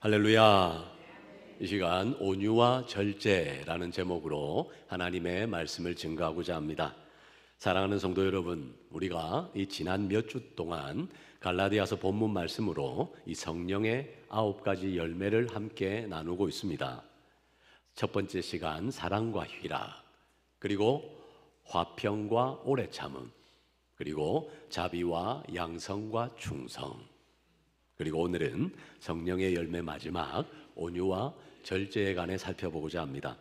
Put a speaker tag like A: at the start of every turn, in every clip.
A: 할렐루야. 이 시간 온유와 절제라는 제목으로 하나님의 말씀을 증거하고자 합니다. 사랑하는 성도 여러분, 우리가 이 지난 몇 주 동안 갈라디아서 본문 말씀으로 이 성령의 9가지 열매를 함께 나누고 있습니다. 첫 번째 시간 사랑과 희락, 그리고 화평과 오래 참음, 그리고 자비와 양성과 충성, 그리고 오늘은 성령의 열매 마지막 온유와 절제에 관해 살펴보고자 합니다.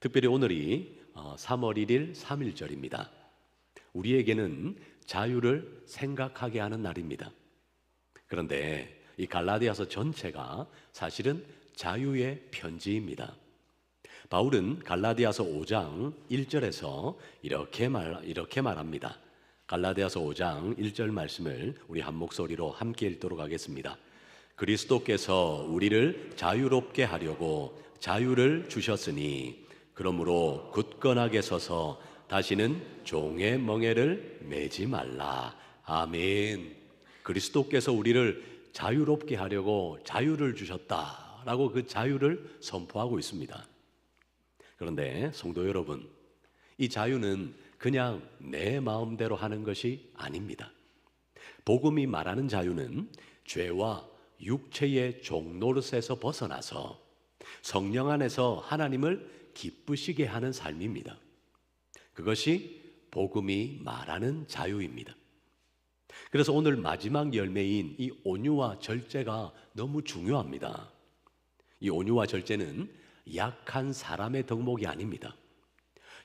A: 특별히 오늘이 3월 1일 3.1절입니다. 우리에게는 자유를 생각하게 하는 날입니다. 그런데 이 갈라디아서 전체가 사실은 자유의 편지입니다. 바울은 갈라디아서 5장 1절에서 이렇게 말합니다. 갈라디아서 5장 1절 말씀을 우리 한 목소리로 함께 읽도록 하겠습니다. 그리스도께서 우리를 자유롭게 하려고 자유를 주셨으니 그러므로 굳건하게 서서 다시는 종의 멍에를 매지 말라. 아멘. 그리스도께서 우리를 자유롭게 하려고 자유를 주셨다라고 그 자유를 선포하고 있습니다. 그런데 성도 여러분, 이 자유는 그냥 내 마음대로 하는 것이 아닙니다. 복음이 말하는 자유는 죄와 육체의 종노릇에서 벗어나서 성령 안에서 하나님을 기쁘시게 하는 삶입니다. 그것이 복음이 말하는 자유입니다. 그래서 오늘 마지막 열매인 이 온유와 절제가 너무 중요합니다. 이 온유와 절제는 약한 사람의 덕목이 아닙니다.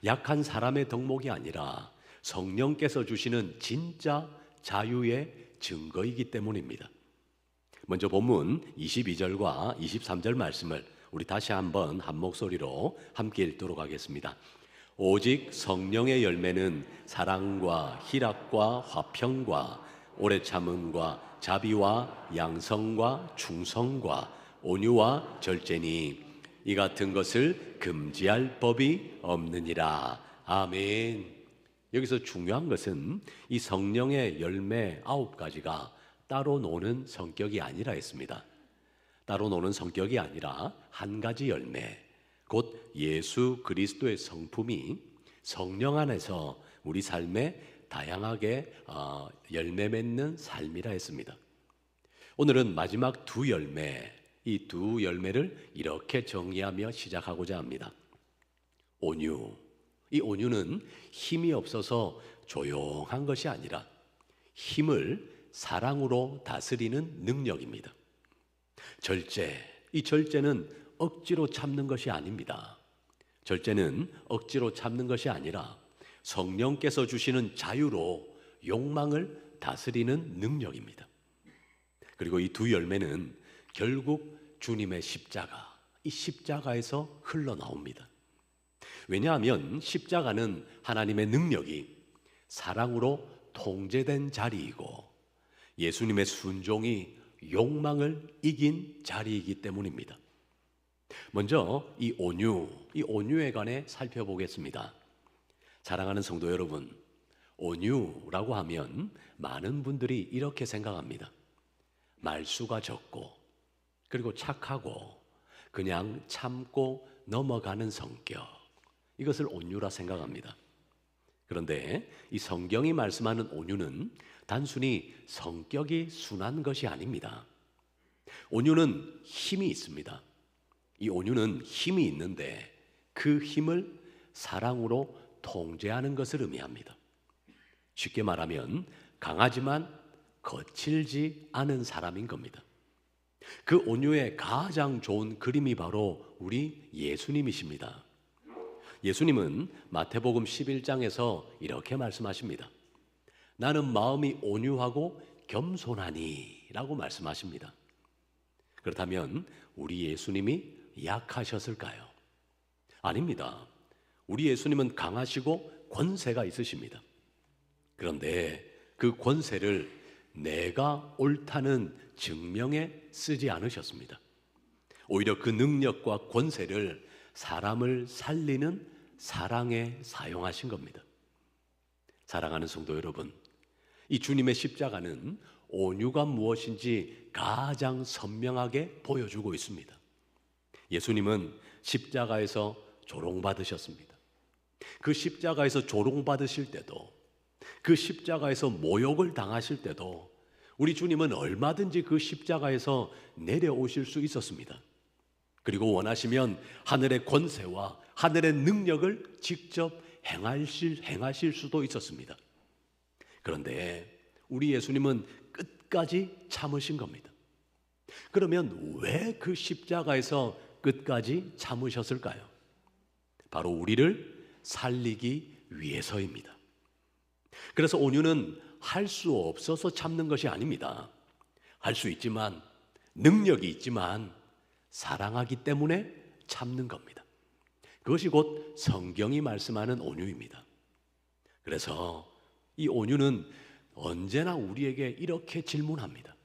A: 약한 사람의 덕목이 아니라 성령께서 주시는 진짜 자유의 증거이기 때문입니다. 먼저 본문 22절과 23절 말씀을 우리 다시 한번 한 목소리로 함께 읽도록 하겠습니다. 오직 성령의 열매는 사랑과 희락과 화평과 오래 참음과 자비와 양성과 충성과 온유와 절제니 이 같은 것을 금지할 법이 없느니라. 아멘. 여기서 중요한 것은 이 성령의 열매 9가지가 따로 노는 성격이 아니라 했습니다. 따로 노는 성격이 아니라 한 가지 열매, 곧 예수 그리스도의 성품이 성령 안에서 우리 삶에 다양하게 열매 맺는 삶이라 했습니다. 오늘은 마지막 두 열매, 이 두 열매를 이렇게 정의하며 시작하고자 합니다. 온유. 이 온유는 힘이 없어서 조용한 것이 아니라 힘을 사랑으로 다스리는 능력입니다. 절제. 이 절제는 억지로 참는 것이 아닙니다. 절제는 억지로 참는 것이 아니라 성령께서 주시는 자유로 욕망을 다스리는 능력입니다. 그리고 이 두 열매는 결국 주님의 십자가, 이 십자가에서 흘러나옵니다. 왜냐하면 십자가는 하나님의 능력이 사랑으로 통제된 자리이고 예수님의 순종이 욕망을 이긴 자리이기 때문입니다. 먼저 이 온유에 관해 살펴보겠습니다. 사랑하는 성도 여러분, 온유라고 하면 많은 분들이 이렇게 생각합니다. 말수가 적고 그리고 착하고 그냥 참고 넘어가는 성격, 이것을 온유라 생각합니다. 그런데 이 성경이 말씀하는 온유는 단순히 성격이 순한 것이 아닙니다. 온유는 힘이 있습니다. 이 온유는 힘이 있는데 그 힘을 사랑으로 통제하는 것을 의미합니다. 쉽게 말하면 강하지만 거칠지 않은 사람인 겁니다. 그 온유의 가장 좋은 그림이 바로 우리 예수님이십니다. 예수님은 마태복음 11장에서 이렇게 말씀하십니다. 나는 마음이 온유하고 겸손하니 라고 말씀하십니다. 그렇다면 우리 예수님이 약하셨을까요? 아닙니다. 우리 예수님은 강하시고 권세가 있으십니다. 그런데 그 권세를 내가 옳다는 증명에 쓰지 않으셨습니다. 오히려 그 능력과 권세를 사람을 살리는 사랑에 사용하신 겁니다. 사랑하는 성도 여러분, 이 주님의 십자가는 온유가 무엇인지 가장 선명하게 보여주고 있습니다. 예수님은 십자가에서 조롱받으셨습니다. 그 십자가에서 조롱받으실 때도, 그 십자가에서 모욕을 당하실 때도 우리 주님은 얼마든지 그 십자가에서 내려오실 수 있었습니다. 그리고 원하시면 하늘의 권세와 하늘의 능력을 직접 행하실 수도 있었습니다. 그런데 우리 예수님은 끝까지 참으신 겁니다. 그러면 왜 그 십자가에서 끝까지 참으셨을까요? 바로 우리를 살리기 위해서입니다. 그래서 온유는 할 수 없어서 참는 것이 아닙니다. 할 수 있지만, 능력이 있지만 사랑하기 때문에 참는 겁니다. 그것이 곧 성경이 말씀하는 온유입니다. 그래서 이 온유는 언제나 우리에게 이렇게 질문합니다.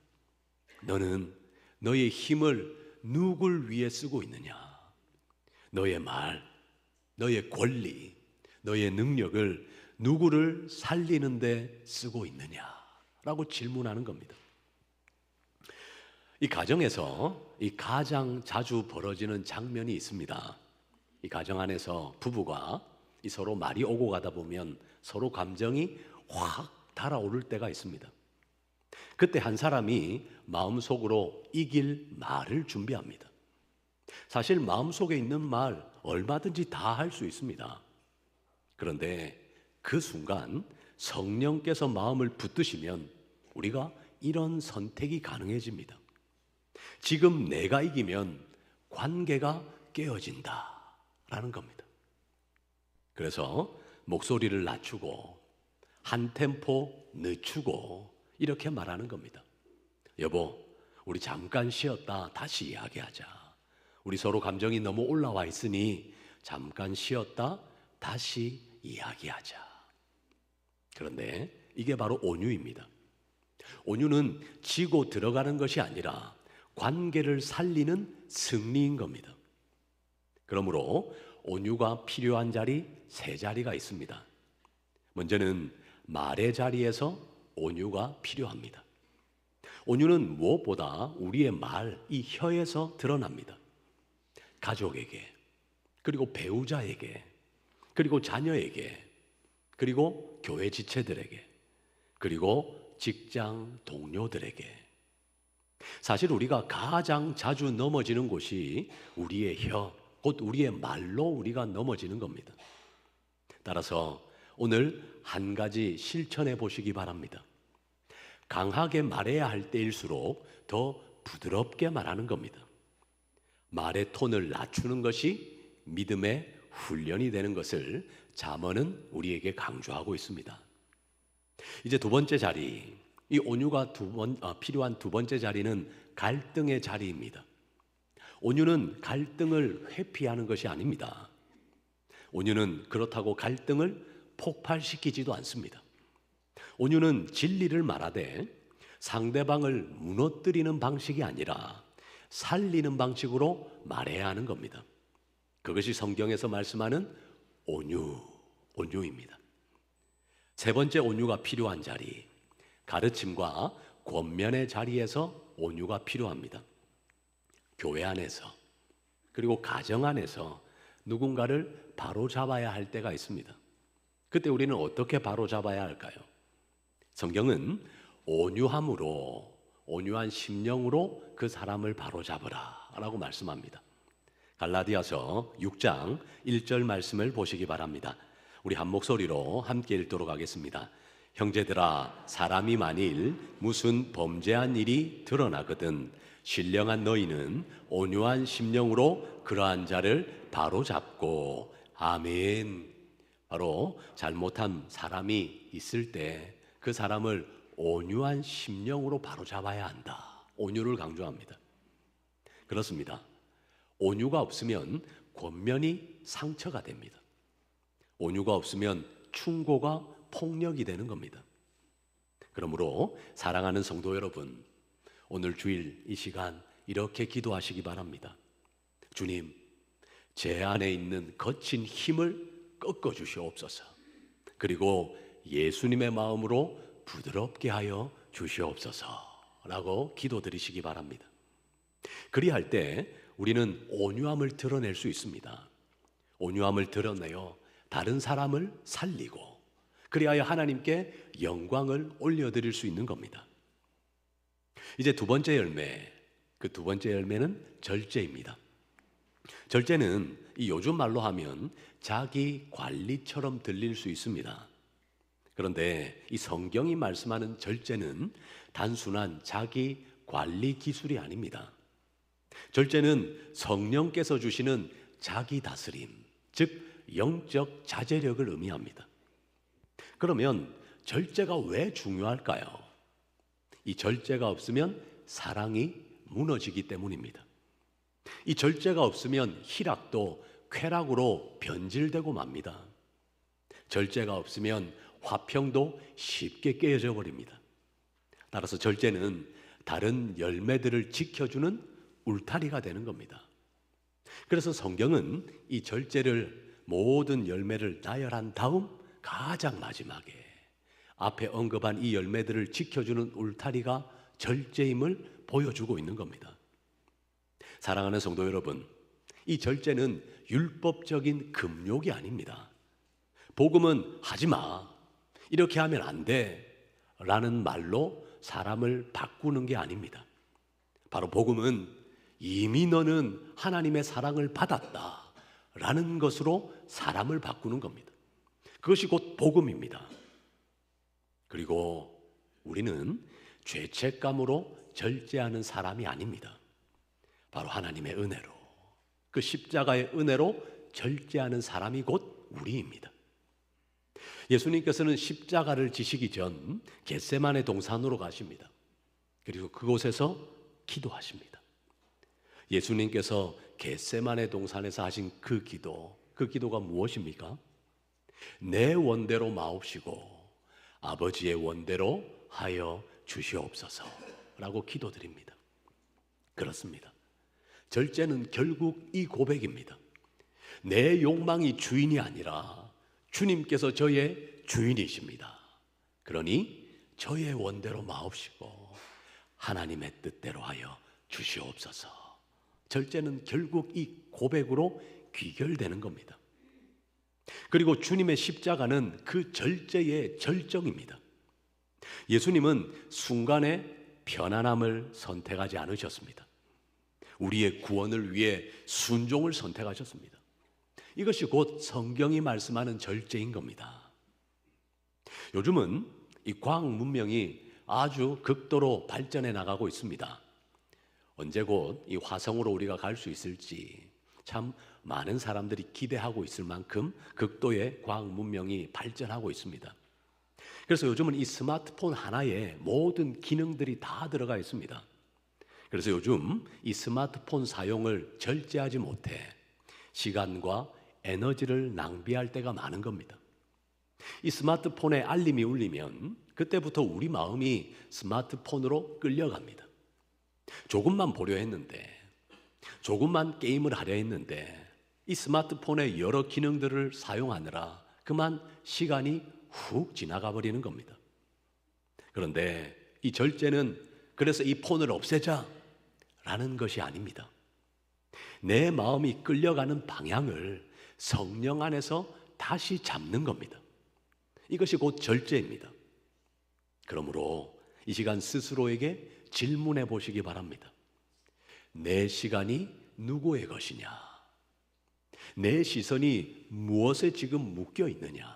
A: 너는 너의 힘을 누굴 위해 쓰고 있느냐? 너의 말, 너의 권리, 너의 능력을 누구를 살리는 데 쓰고 있느냐라고 질문하는 겁니다. 이 가정에서 이 가장 자주 벌어지는 장면이 있습니다. 이 가정 안에서 부부가 이 서로 말이 오고 가다 보면 서로 감정이 확 달아오를 때가 있습니다. 그때 한 사람이 마음속으로 이길 말을 준비합니다. 사실 마음속에 있는 말 얼마든지 다 할 수 있습니다. 그런데 그 순간 성령께서 마음을 붙드시면 우리가 이런 선택이 가능해집니다. 지금 내가 이기면 관계가 깨어진다 라는 겁니다. 그래서 목소리를 낮추고 한 템포 늦추고 이렇게 말하는 겁니다. 여보, 우리 잠깐 쉬었다 다시 이야기하자. 우리 서로 감정이 너무 올라와 있으니 잠깐 쉬었다 다시 이야기하자. 그런데 이게 바로 온유입니다. 온유는 지고 들어가는 것이 아니라 관계를 살리는 승리인 겁니다. 그러므로 온유가 필요한 자리 세 자리가 있습니다. 먼저는 말의 자리에서 온유가 필요합니다. 온유는 무엇보다 우리의 말, 이 혀에서 드러납니다. 가족에게, 그리고 배우자에게, 그리고 자녀에게, 그리고 교회 지체들에게, 그리고 직장 동료들에게. 사실 우리가 가장 자주 넘어지는 곳이 우리의 혀, 곧 우리의 말로 우리가 넘어지는 겁니다. 따라서 오늘 한 가지 실천해 보시기 바랍니다. 강하게 말해야 할 때일수록 더 부드럽게 말하는 겁니다. 말의 톤을 낮추는 것이 믿음의 훈련이 되는 것을 잠언은 우리에게 강조하고 있습니다. 이제 두 번째 자리, 이 온유가 필요한 두 번째 자리는 갈등의 자리입니다. 온유는 갈등을 회피하는 것이 아닙니다. 온유는 그렇다고 갈등을 폭발시키지도 않습니다. 온유는 진리를 말하되 상대방을 무너뜨리는 방식이 아니라 살리는 방식으로 말해야 하는 겁니다. 그것이 성경에서 말씀하는 온유입니다. 세 번째 온유가 필요한 자리, 가르침과 권면의 자리에서 온유가 필요합니다. 교회 안에서, 그리고 가정 안에서 누군가를 바로잡아야 할 때가 있습니다. 그때 우리는 어떻게 바로잡아야 할까요? 성경은 온유한 심령으로 그 사람을 바로잡으라 라고 말씀합니다. 갈라디아서 6장 1절 말씀을 보시기 바랍니다. 우리 한 목소리로 함께 읽도록 하겠습니다. 형제들아, 사람이 만일 무슨 범죄한 일이 드러나거든 신령한 너희는 온유한 심령으로 그러한 자를 바로잡고. 아멘. 바로 잘못한 사람이 있을 때 그 사람을 온유한 심령으로 바로잡아야 한다. 온유를 강조합니다. 그렇습니다. 온유가 없으면 권면이 상처가 됩니다. 온유가 없으면 충고가 폭력이 되는 겁니다. 그러므로 사랑하는 성도 여러분, 오늘 주일 이 시간 이렇게 기도하시기 바랍니다. 주님, 제 안에 있는 거친 힘을 꺾어 주시옵소서. 그리고 예수님의 마음으로 부드럽게 하여 주시옵소서라고 기도드리시기 바랍니다. 그리할 때 우리는 온유함을 드러낼 수 있습니다. 온유함을 드러내어 다른 사람을 살리고 그리하여 하나님께 영광을 올려드릴 수 있는 겁니다. 이제 두 번째 열매, 그 두 번째 열매는 절제입니다. 절제는 이 요즘 말로 하면 자기 관리처럼 들릴 수 있습니다. 그런데 이 성경이 말씀하는 절제는 단순한 자기 관리 기술이 아닙니다. 절제는 성령께서 주시는 자기 다스림, 즉 영적 자제력을 의미합니다. 그러면 절제가 왜 중요할까요? 이 절제가 없으면 사랑이 무너지기 때문입니다. 이 절제가 없으면 희락도 쾌락으로 변질되고 맙니다. 절제가 없으면 화평도 쉽게 깨어져 버립니다. 따라서 절제는 다른 열매들을 지켜주는 울타리가 되는 겁니다. 그래서 성경은 이 절제를 모든 열매를 나열한 다음 가장 마지막에 앞에 언급한 이 열매들을 지켜주는 울타리가 절제임을 보여주고 있는 겁니다. 사랑하는 성도 여러분, 이 절제는 율법적인 금욕이 아닙니다. 복음은 하지 마, 이렇게 하면 안 돼 라는 말로 사람을 바꾸는 게 아닙니다. 바로 복음은 이미 너는 하나님의 사랑을 받았다 라는 것으로 사람을 바꾸는 겁니다. 그것이 곧 복음입니다. 그리고 우리는 죄책감으로 절제하는 사람이 아닙니다. 바로 하나님의 은혜로, 그 십자가의 은혜로 절제하는 사람이 곧 우리입니다. 예수님께서는 십자가를 지시기 전 겟세마네 동산으로 가십니다. 그리고 그곳에서 기도하십니다. 예수님께서 겟세마네 동산에서 하신 그 기도가 무엇입니까? 내 원대로 마옵시고 아버지의 원대로 하여 주시옵소서라고 기도드립니다. 그렇습니다. 절제는 결국 이 고백입니다. 내 욕망이 주인이 아니라 주님께서 저의 주인이십니다. 그러니 저의 원대로 마옵시고 하나님의 뜻대로 하여 주시옵소서. 절제는 결국 이 고백으로 귀결되는 겁니다. 그리고 주님의 십자가는 그 절제의 절정입니다. 예수님은 순간의 편안함을 선택하지 않으셨습니다. 우리의 구원을 위해 순종을 선택하셨습니다. 이것이 곧 성경이 말씀하는 절제인 겁니다. 요즘은 이 과학 문명이 아주 극도로 발전해 나가고 있습니다. 언제 곧 이 화성으로 우리가 갈 수 있을지 참 많은 사람들이 기대하고 있을 만큼 극도의 과학 문명이 발전하고 있습니다. 그래서 요즘은 이 스마트폰 하나에 모든 기능들이 다 들어가 있습니다. 그래서 요즘 이 스마트폰 사용을 절제하지 못해 시간과 에너지를 낭비할 때가 많은 겁니다. 이 스마트폰에 알림이 울리면 그때부터 우리 마음이 스마트폰으로 끌려갑니다. 조금만 보려 했는데, 조금만 게임을 하려 했는데 이 스마트폰의 여러 기능들을 사용하느라 그만 시간이 훅 지나가 버리는 겁니다. 그런데 이 절제는 그래서 이 폰을 없애자 라는 것이 아닙니다. 내 마음이 끌려가는 방향을 성령 안에서 다시 잡는 겁니다. 이것이 곧 절제입니다. 그러므로 이 시간 스스로에게 질문해 보시기 바랍니다. 내 시간이 누구의 것이냐? 내 시선이 무엇에 지금 묶여 있느냐?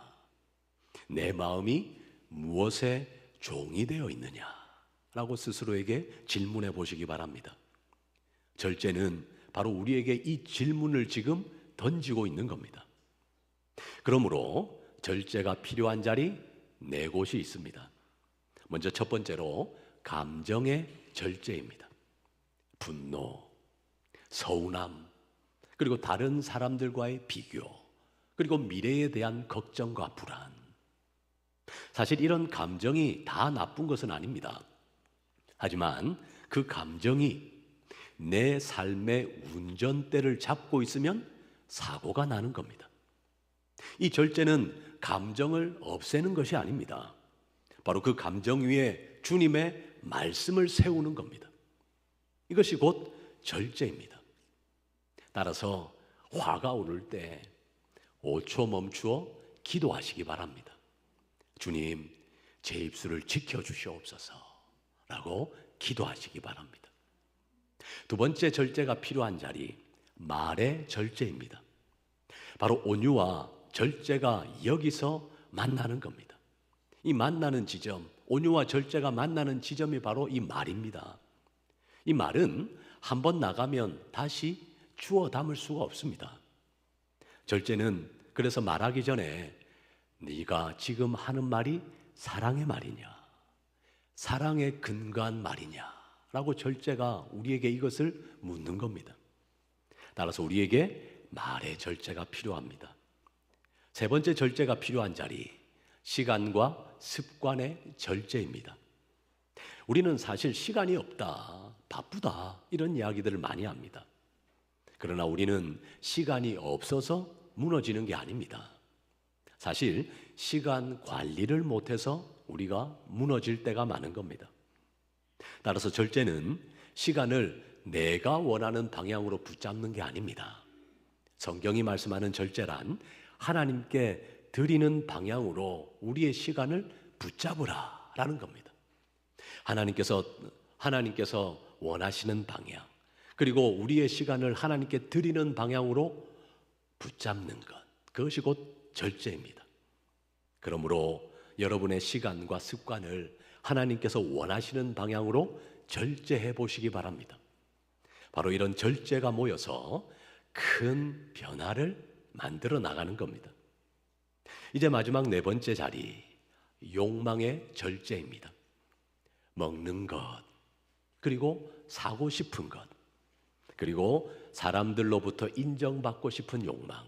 A: 내 마음이 무엇에 종이 되어 있느냐? 라고 스스로에게 질문해 보시기 바랍니다. 절제는 바로 우리에게 이 질문을 지금 던지고 있는 겁니다. 그러므로 절제가 필요한 자리 네 곳이 있습니다. 먼저 첫 번째로 감정의 절제입니다. 분노, 서운함, 그리고 다른 사람들과의 비교, 그리고 미래에 대한 걱정과 불안. 사실 이런 감정이 다 나쁜 것은 아닙니다. 하지만 그 감정이 내 삶의 운전대를 잡고 있으면 사고가 나는 겁니다. 이 절제는 감정을 없애는 것이 아닙니다. 바로 그 감정 위에 주님의 말씀을 세우는 겁니다. 이것이 곧 절제입니다. 따라서 화가 오를 때 5초 멈추어 기도하시기 바랍니다. 주님, 제 입술을 지켜주시옵소서 라고 기도하시기 바랍니다. 두 번째 절제가 필요한 자리, 말의 절제입니다. 바로 온유와 절제가 여기서 만나는 겁니다. 이 만나는 지점, 온유와 절제가 만나는 지점이 바로 이 말입니다. 이 말은 한번 나가면 다시 주워 담을 수가 없습니다. 절제는 그래서 말하기 전에 네가 지금 하는 말이 사랑의 말이냐, 사랑에 근거한 말이냐 라고 절제가 우리에게 이것을 묻는 겁니다. 따라서 우리에게 말의 절제가 필요합니다. 세 번째 절제가 필요한 자리, 시간과 습관의 절제입니다. 우리는 사실 시간이 없다, 바쁘다 이런 이야기들을 많이 합니다. 그러나 우리는 시간이 없어서 무너지는 게 아닙니다. 사실 시간 관리를 못해서 우리가 무너질 때가 많은 겁니다. 따라서 절제는 시간을 내가 원하는 방향으로 붙잡는 게 아닙니다. 성경이 말씀하는 절제란 하나님께 드리는 방향으로 우리의 시간을 붙잡으라 라는 겁니다. 하나님께서 원하시는 방향, 그리고 우리의 시간을 하나님께 드리는 방향으로 붙잡는 것, 그것이 곧 절제입니다. 그러므로 여러분의 시간과 습관을 하나님께서 원하시는 방향으로 절제해 보시기 바랍니다. 바로 이런 절제가 모여서 큰 변화를 만들어 나가는 겁니다. 이제 마지막 네 번째 자리, 욕망의 절제입니다. 먹는 것, 그리고 사고 싶은 것, 그리고 사람들로부터 인정받고 싶은 욕망,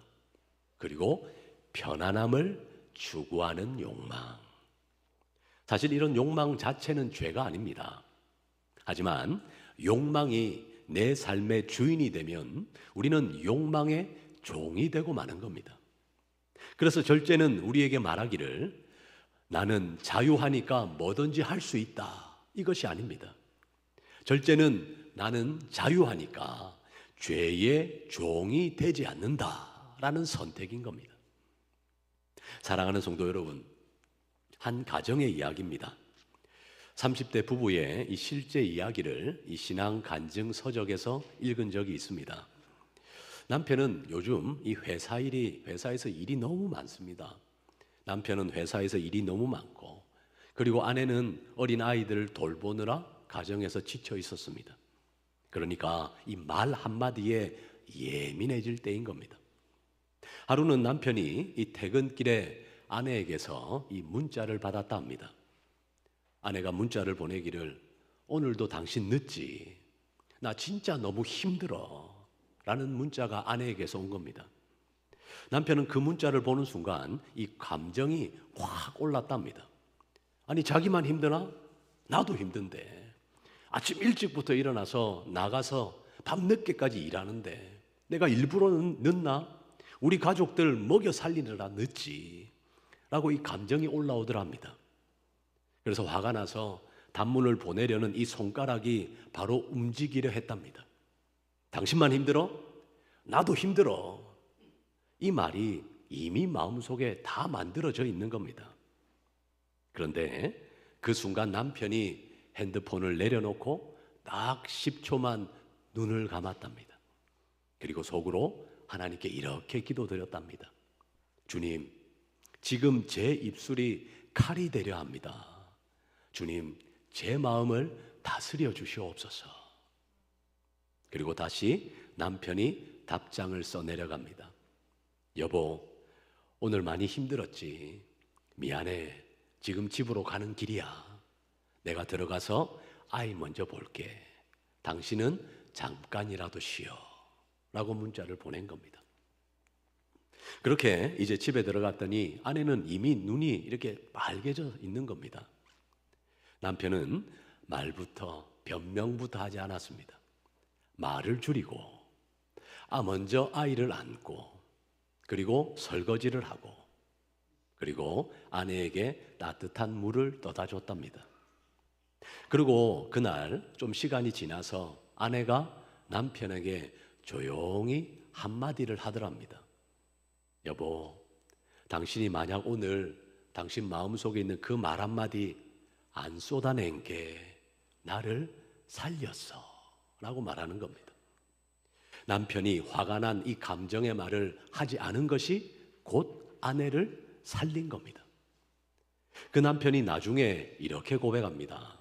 A: 그리고 편안함을 추구하는 욕망. 사실 이런 욕망 자체는 죄가 아닙니다. 하지만 욕망이 내 삶의 주인이 되면 우리는 욕망의 종이 되고 마는 겁니다. 그래서 절제는 우리에게 말하기를 나는 자유하니까 뭐든지 할 수 있다, 이것이 아닙니다. 절제는 나는 자유하니까 죄의 종이 되지 않는다라는 선택인 겁니다. 사랑하는 성도 여러분, 한 가정의 이야기입니다. 30대 부부의 이 실제 이야기를 이 신앙 간증 서적에서 읽은 적이 있습니다. 남편은 요즘 이 회사에서 일이 너무 많습니다. 남편은 회사에서 일이 너무 많고, 그리고 아내는 어린 아이들을 돌보느라 가정에서 지쳐 있었습니다. 그러니까 이 말 한마디에 예민해질 때인 겁니다. 하루는 남편이 이 퇴근길에 아내에게서 이 문자를 받았다 합니다. 아내가 문자를 보내기를 오늘도 당신 늦지? 나 진짜 너무 힘들어 라는 문자가 아내에게서 온 겁니다. 남편은 그 문자를 보는 순간 이 감정이 확 올랐답니다. 아니, 자기만 힘드나? 나도 힘든데 아침 일찍부터 일어나서 나가서 밤늦게까지 일하는데 내가 일부러 늦나? 우리 가족들 먹여 살리느라 늦지 라고 이 감정이 올라오더랍니다. 그래서 화가 나서 단문을 보내려는 이 손가락이 바로 움직이려 했답니다. 당신만 힘들어? 나도 힘들어. 이 말이 이미 마음속에 다 만들어져 있는 겁니다. 그런데 그 순간 남편이 핸드폰을 내려놓고 딱 10초만 눈을 감았답니다. 그리고 속으로 하나님께 이렇게 기도드렸답니다. 주님, 지금 제 입술이 칼이 되려 합니다. 주님, 제 마음을 다스려 주시옵소서. 그리고 다시 남편이 답장을 써내려갑니다. 여보, 오늘 많이 힘들었지? 미안해. 지금 집으로 가는 길이야. 내가 들어가서 아이 먼저 볼게. 당신은 잠깐이라도 쉬어. 라고 문자를 보낸 겁니다. 그렇게 이제 집에 들어갔더니 아내는 이미 눈이 이렇게 빨개져 있는 겁니다. 남편은 말부터 변명부터 하지 않았습니다. 말을 줄이고 먼저 아이를 안고, 그리고 설거지를 하고, 그리고 아내에게 따뜻한 물을 떠다 줬답니다. 그리고 그날 좀 시간이 지나서 아내가 남편에게 조용히 한마디를 하더랍니다. 여보, 당신이 만약 오늘 당신 마음속에 있는 그 말 한마디 안 쏟아낸 게 나를 살렸어 라고 말하는 겁니다. 남편이 화가 난 이 감정의 말을 하지 않은 것이 곧 아내를 살린 겁니다. 그 남편이 나중에 이렇게 고백합니다.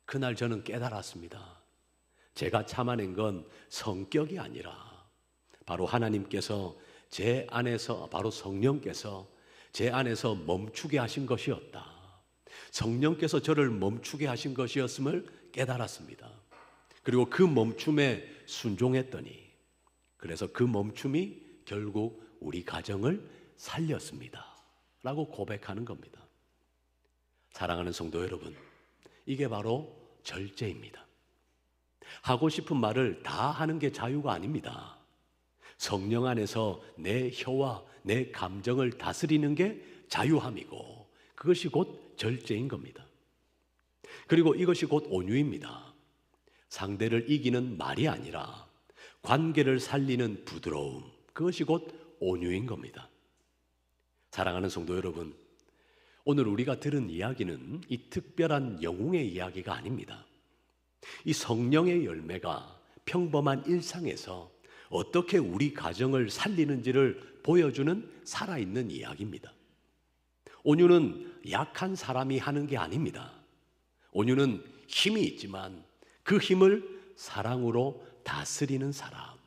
A: 그날 저는 깨달았습니다. 제가 참아낸 건 성격이 아니라 바로 하나님께서 제 안에서, 바로 성령께서 제 안에서 멈추게 하신 것이었다. 성령께서 저를 멈추게 하신 것이었음을 깨달았습니다. 그리고 그 멈춤에 순종했더니, 그래서 그 멈춤이 결국 우리 가정을 살렸습니다 라고 고백하는 겁니다. 사랑하는 성도 여러분, 이게 바로 절제입니다. 하고 싶은 말을 다 하는 게 자유가 아닙니다. 성령 안에서 내 혀와 내 감정을 다스리는 게 자유함이고, 그것이 곧 절제인 겁니다. 그리고 이것이 곧 온유입니다. 상대를 이기는 말이 아니라 관계를 살리는 부드러움, 그것이 곧 온유인 겁니다. 사랑하는 성도 여러분, 오늘 우리가 들은 이야기는 이 특별한 영웅의 이야기가 아닙니다. 이 성령의 열매가 평범한 일상에서 어떻게 우리 가정을 살리는지를 보여주는 살아있는 이야기입니다. 온유는 약한 사람이 하는 게 아닙니다. 온유는 힘이 있지만 그 힘을 사랑으로 다스리는 사람,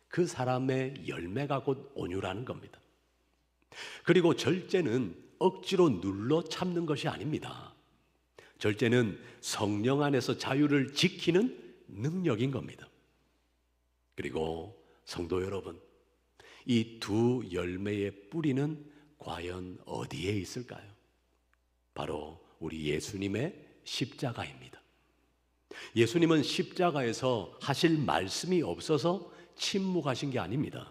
A: 그 사람의 열매가 곧 온유라는 겁니다. 그리고 절제는 억지로 눌러 참는 것이 아닙니다. 절제는 성령 안에서 자유를 지키는 능력인 겁니다. 그리고 성도 여러분, 이 두 열매의 뿌리는 과연 어디에 있을까요? 바로 우리 예수님의 십자가입니다. 예수님은 십자가에서 하실 말씀이 없어서 침묵하신 게 아닙니다.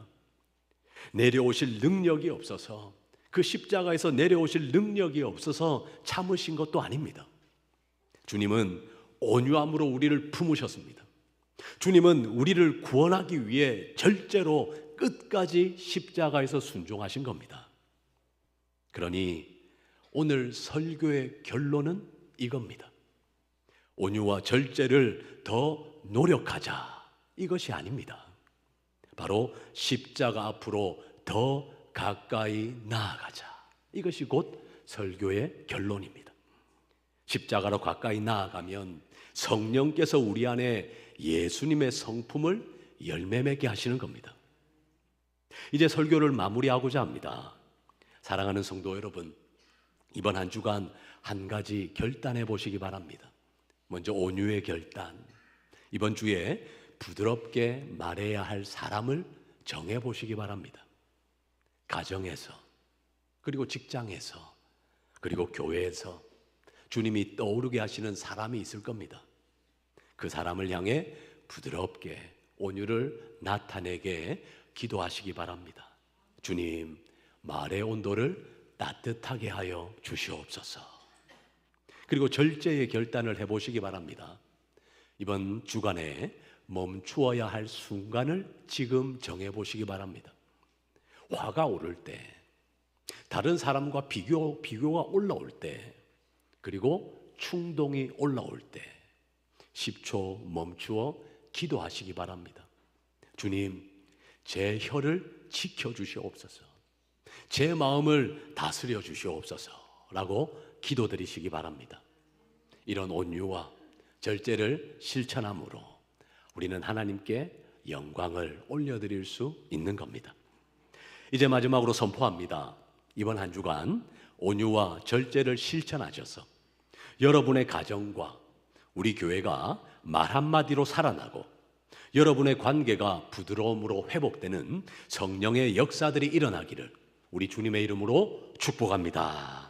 A: 내려오실 능력이 없어서, 그 십자가에서 내려오실 능력이 없어서 참으신 것도 아닙니다. 주님은 온유함으로 우리를 품으셨습니다. 주님은 우리를 구원하기 위해 절제로 끝까지 십자가에서 순종하신 겁니다. 그러니 오늘 설교의 결론은 이겁니다. 온유와 절제를 더 노력하자, 이것이 아닙니다. 바로 십자가 앞으로 더 가까이 나아가자, 이것이 곧 설교의 결론입니다. 십자가로 가까이 나아가면 성령께서 우리 안에 예수님의 성품을 열매 맺게 하시는 겁니다. 이제 설교를 마무리하고자 합니다. 사랑하는 성도 여러분, 이번 한 주간 한 가지 결단해 보시기 바랍니다. 먼저 온유의 결단. 이번 주에 부드럽게 말해야 할 사람을 정해 보시기 바랍니다. 가정에서, 그리고 직장에서, 그리고 교회에서 주님이 떠오르게 하시는 사람이 있을 겁니다. 그 사람을 향해 부드럽게 온유를 나타내게 기도하시기 바랍니다. 주님, 말의 온도를 따뜻하게 하여 주시옵소서. 그리고 절제의 결단을 해보시기 바랍니다. 이번 주간에 멈추어야 할 순간을 지금 정해보시기 바랍니다. 화가 오를 때, 다른 사람과 비교가 올라올 때, 그리고 충동이 올라올 때 10초 멈추어 기도하시기 바랍니다. 주님, 제 혀를 지켜주시옵소서, 제 마음을 다스려 주시옵소서 라고 기도드리시기 바랍니다. 이런 온유와 절제를 실천함으로 우리는 하나님께 영광을 올려드릴 수 있는 겁니다. 이제 마지막으로 선포합니다. 이번 한 주간 온유와 절제를 실천하셔서 여러분의 가정과 우리 교회가 말 한마디로 살아나고 여러분의 관계가 부드러움으로 회복되는 성령의 역사들이 일어나기를 우리 주님의 이름으로 축복합니다.